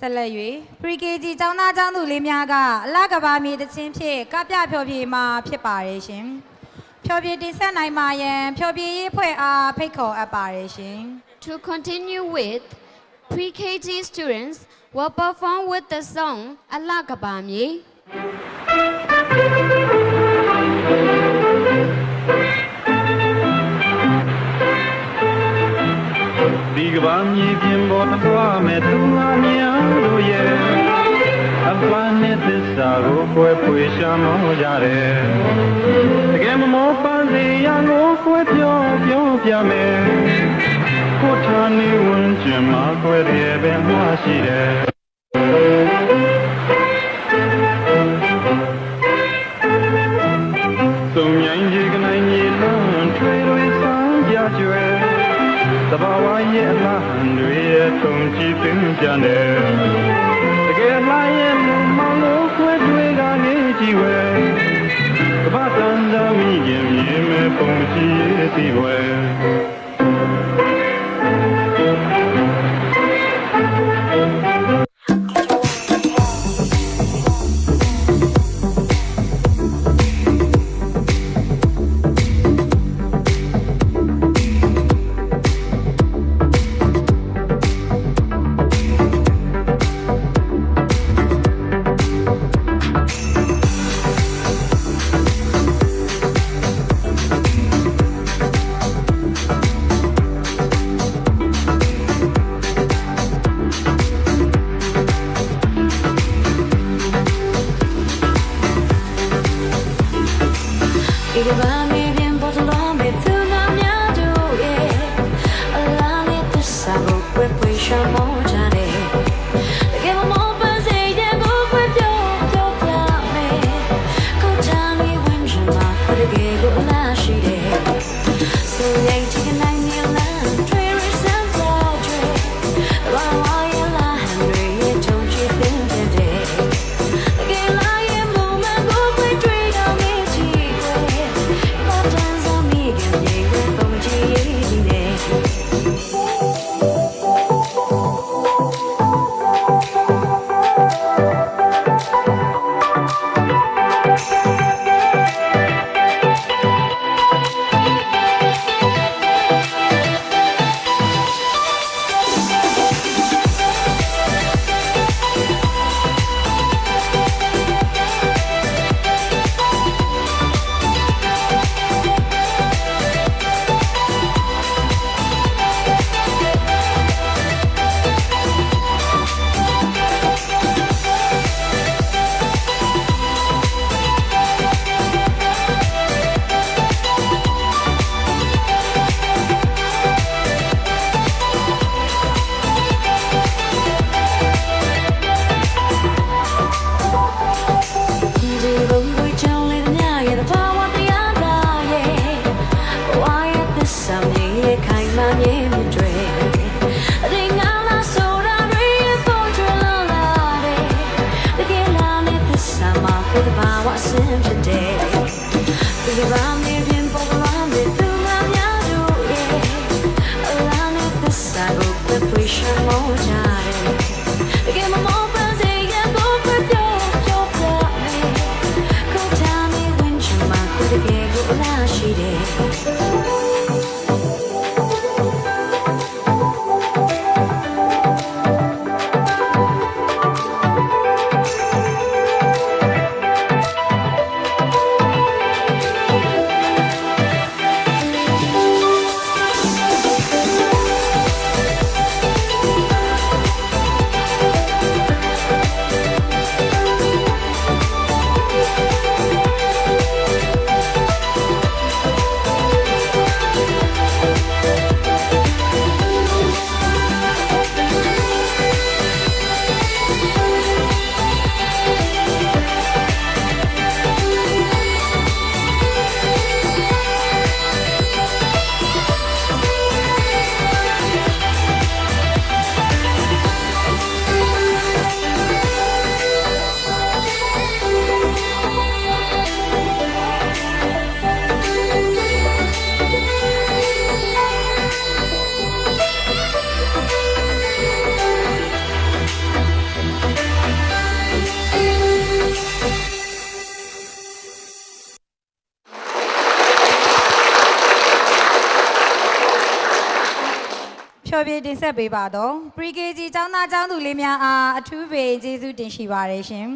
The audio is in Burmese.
ဆက်လက်၍ Pre-KG ကျောင်းသားကျောင်းသူလေးများကအလကဘာမြေတချင်းဖြင့်ကပြဖျော်ဖြေမှာဖြစ်ပါတယ်ရှင်။ဖျော်ဖြေတင်ဆက်နိုင်မှာရန်ဖျော်ဖြေရေးဖွဲ့အားဖိတ်ခေါ်အပ်ပါတယ်ရှင် To continue with, Pre-KG students will perform with the song Alakabami. ဒီကဘာမြေပြင်ပေါ်သွားမဲ့သူငါများတို့ရဲ့အပန်းနဲ့သစ္စာကိုကွယ်ဖွေရှာမောကြတယ်တကယ်မမောပန်းစီရကိုကွယ်ပြောပြမယ်ကိုထားနေဝင်ချင်မှာကွယ်ရဲ့ပဲမှားရှိတယ်သုံးញိုင်းကြီးကနိုင်ကြီးလမ်းထွေတွေစမ်းကြကျွဲသဘာဝရဲ့အလားဟန်တွေရဲ့ထုံကြည့်သိကြတယ်တကယ်လားရဲ့မောင်လို့ခွဲတွေကနေကြည့်ဝဲကဘာတန်သာမိရင်မြေမဲ့ပုံကြည့်ရသည်ဝဲ ဖျော်ဖြေတင်ဆက်ပေးပါတော့ Pre-KG ကျောင်းသားကျောင်းသူလေးများအားအထူးပင်ကျေးဇူးတင်ရှိပါတယ်ရှင်